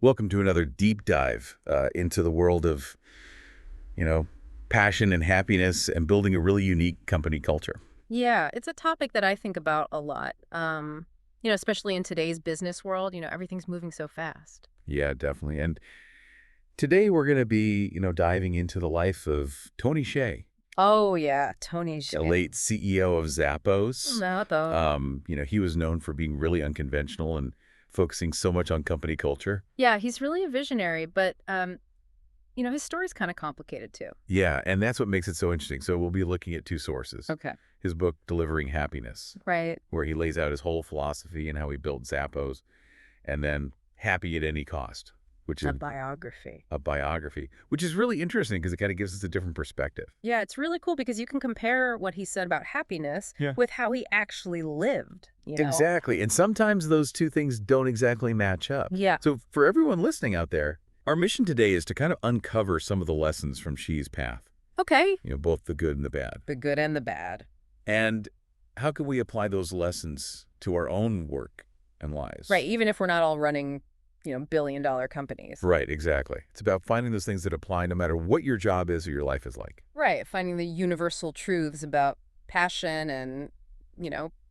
Welcome to another deep dive into the world of, you know, passion and happiness and building a really unique company culture. Yeah, it's a topic that I think about a lot. Especially in today's business world, everything's moving so fast. Yeah, definitely. And today we're going to be, diving into the life of Tony Hsieh, Oh yeah, Tony a Hsieh. late CEO of Zappos. No, though. He was known for being really unconventional and focusing so much on company culture. Yeah, he's really a visionary, but his story's kind of complicated too. Yeah, and that's what makes it so interesting. So we'll be looking at two sources. Okay. His book, Delivering Happiness, Right. where he lays out his whole philosophy and how he built Zappos, and then Happy at Any Cost, which A is biography. a biography, which is really interesting because it kind of gives us a different perspective. Yeah, it's really cool because you can compare what he said about happiness Yeah. with how he actually lived. Exactly. And sometimes those two things don't exactly match up. Yeah. So for everyone listening out there, our mission today is to kind of uncover some of the lessons from Xi's path, Okay. both the good and the bad. The good and the bad. And how can we apply those lessons to our own work and lives? Right, even if we're not all running, billion-dollar companies. Right, exactly. It's about finding those things that apply no matter what your job is or your life is like. Right, finding the universal truths about passion and,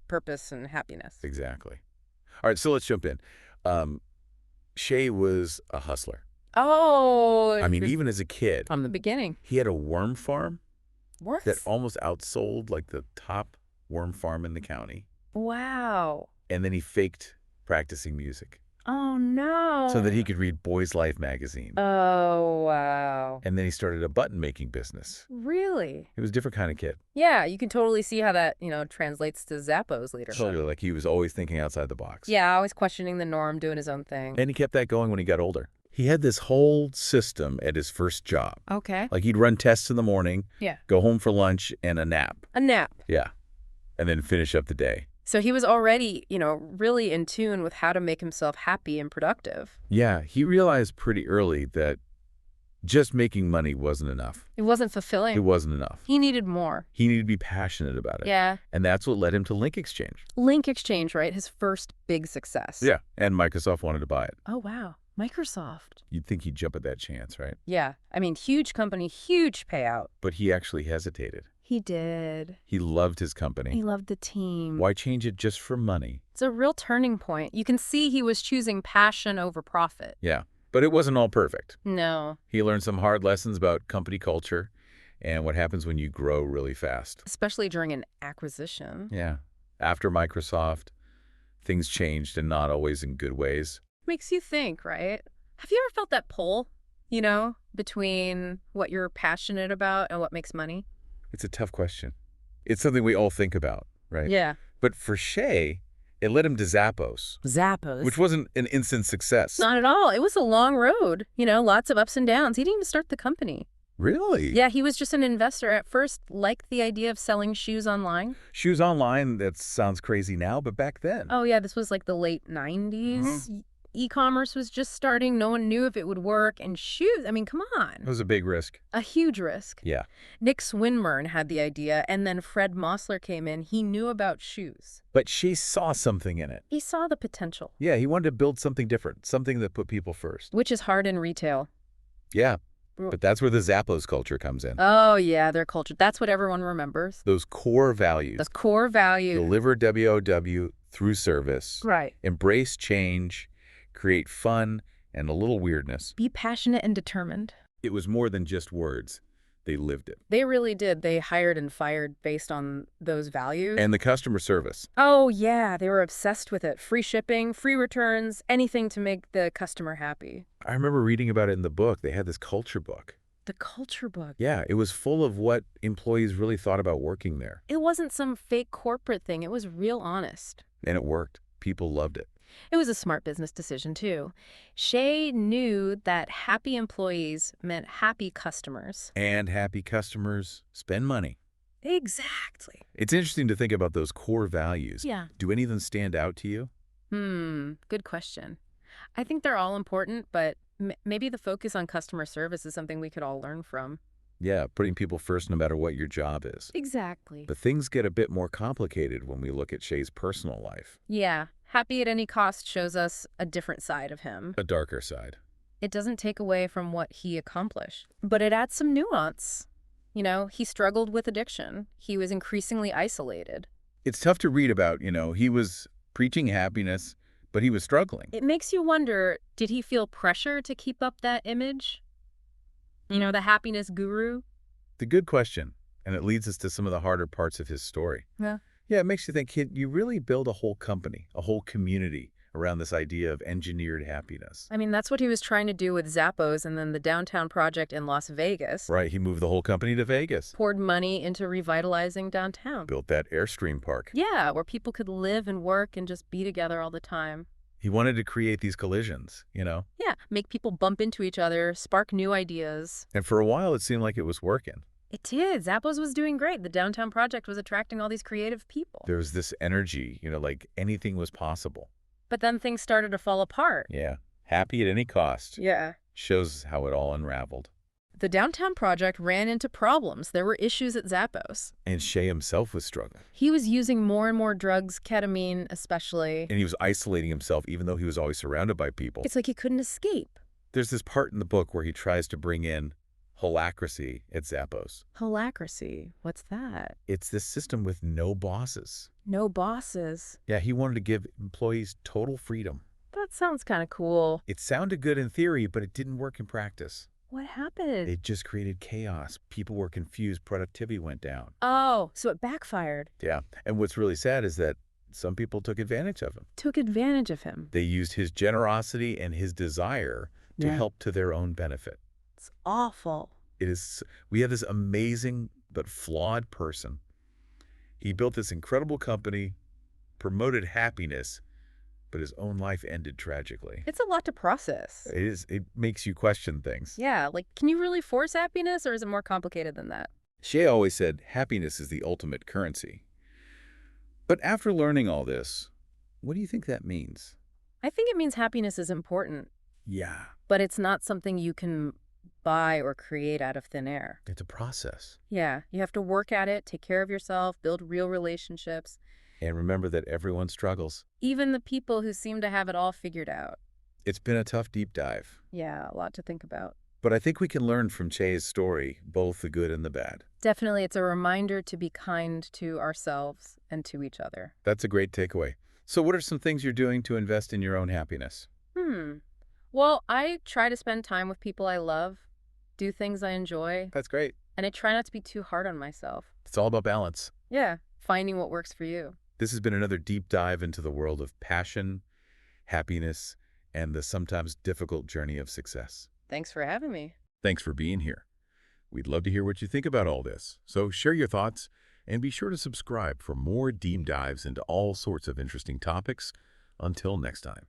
purpose and happiness. Exactly. All right, so let's jump in. Shay was a hustler. Oh, I mean, even as a kid, from the beginning. he had a worm farm What? that almost outsold like the top worm farm in the county. Wow. And then he faked practicing music Oh, no. so that he could read Boys Life magazine. Oh, wow. And then he started a button-making business. Really? He was a different kind of kid. Yeah, you can totally see how that, translates to Zappos later. Totally, like he was always thinking outside the box. Yeah, always questioning the norm, doing his own thing. And he kept that going when he got older. He had this whole system at his first job. Okay. Like he'd run tests in the morning, Yeah. go home for lunch, and a nap. A nap. Yeah. And then finish up the day. So he was already, really in tune with how to make himself happy and productive. Yeah, he realized pretty early that just making money wasn't enough. It wasn't fulfilling. It wasn't enough. He needed more. He needed to be passionate about it. Yeah. And that's what led him to LinkExchange. LinkExchange, right? His first big success. Yeah. And Microsoft wanted to buy it. Oh, wow. Microsoft. You'd think he'd jump at that chance, right? Yeah. I mean, huge company, huge payout. But he actually hesitated. He did. He loved his company. He loved the team. Why change it just for money? It's a real turning point. You can see he was choosing passion over profit. Yeah. But it wasn't all perfect. No. He learned some hard lessons about company culture and what happens when you grow really fast. Especially during an acquisition. Yeah. After Microsoft, things changed and not always in good ways. Makes you think, right? Have you ever felt that pull, between what you're passionate about and what makes money? It's a tough question. It's something we all think about, right? Yeah. But for Shay, it led him to Zappos, Zappos. which wasn't an instant success. Not at all. It was a long road, lots of ups and downs. He didn't even start the company. Really? Yeah, he was just an investor at first, liked the idea of selling shoes online. Shoes online, that sounds crazy now, but back then. Oh, yeah, this was like the late 90s. E-commerce was just starting. No one knew if it would work. And shoes, I mean, come on. It was a big risk. A huge risk. Yeah. Nick Swinmurn had the idea, and then Fred Mossler came in. He knew about shoes. But Shay saw something in it. He saw the potential. Yeah, he wanted to build something different, something that put people first. Which is hard in retail. Yeah, but that's where the Zappos culture comes in. Oh, yeah, their culture. That's what everyone remembers. Those core values. The core value. Deliver WOW through service. Right. Embrace change. Create fun and a little weirdness. Be passionate and determined. It was more than just words. They lived it. They really did. They hired and fired based on those values. And the customer service. Oh, yeah. They were obsessed with it. Free shipping, free returns, anything to make the customer happy. I remember reading about it in the book. They had this culture book. The culture book. Yeah, it was full of what employees really thought about working there. It wasn't some fake corporate thing. It was real honest. And it worked. People loved it. It was a smart business decision, too. Shay knew that happy employees meant happy customers. And happy customers spend money. Exactly. It's interesting to think about those core values. Yeah. Do any of them stand out to you? Good question. I think they're all important, but maybe the focus on customer service is something we could all learn from. Yeah, putting people first no matter what your job is. Exactly. But things get a bit more complicated when we look at Shay's personal life. Yeah. Happy at any cost shows us a different side of him. A darker side. It doesn't take away from what he accomplished, but it adds some nuance. He struggled with addiction. He was increasingly isolated. It's tough to read about, he was preaching happiness, but he was struggling. It makes you wonder, did he feel pressure to keep up that image? The happiness guru? The good question, and it leads us to some of the harder parts of his story. Yeah. Yeah, it makes you think, kid, you really build a whole company, a whole community around this idea of engineered happiness. I mean, that's what he was trying to do with Zappos and then the downtown project in Las Vegas. Right, he moved the whole company to Vegas. Poured money into revitalizing downtown. Built that Airstream park. Yeah, where people could live and work and just be together all the time. He wanted to create these collisions, Yeah, make people bump into each other, spark new ideas. And for a while, it seemed like it was working. It did. Zappos was doing great. The downtown project was attracting all these creative people. There was this energy, like anything was possible. But then things started to fall apart. Yeah, happy at any cost. Yeah. Shows how it all unraveled. The downtown project ran into problems. There were issues at Zappos. And Hsieh himself was struggling. He was using more and more drugs, ketamine especially. And he was isolating himself even though he was always surrounded by people. It's like he couldn't escape. There's this part in the book where he tries to bring in holacracy at Zappos. Holacracy. What's that? It's this system with no bosses. No bosses. Yeah, he wanted to give employees total freedom. That sounds kind of cool. It sounded good in theory, but it didn't work in practice. What happened? It just created chaos. People were confused. Productivity went down. Oh, so it backfired. Yeah, and what's really sad is that some people took advantage of him. Took advantage of him. They used his generosity and his desire to help to their own benefit. It's awful. We have this amazing but flawed person. He built this incredible company, promoted happiness, but his own life ended tragically. It's a lot to process. It makes you question things. Yeah, can you really force happiness, or is it more complicated than that? Hsieh always said happiness is the ultimate currency. But after learning all this, what do you think that means? I think it means happiness is important. Yeah. But it's not something you can buy or create out of thin air. It's a process. Yeah, you have to work at it, take care of yourself, build real relationships. And remember that everyone struggles. Even the people who seem to have it all figured out. It's been a tough deep dive. Yeah, a lot to think about. But I think we can learn from Hsieh's story, both the good and the bad. Definitely, it's a reminder to be kind to ourselves and to each other. That's a great takeaway. So what are some things you're doing to invest in your own happiness? Well, I try to spend time with people I love, do things I enjoy. That's great. And I try not to be too hard on myself. It's all about balance. Yeah, finding what works for you. This has been another deep dive into the world of passion, happiness, and the sometimes difficult journey of success. Thanks for having me. Thanks for being here. We'd love to hear what you think about all this. So share your thoughts and be sure to subscribe for more deep dives into all sorts of interesting topics. Until next time.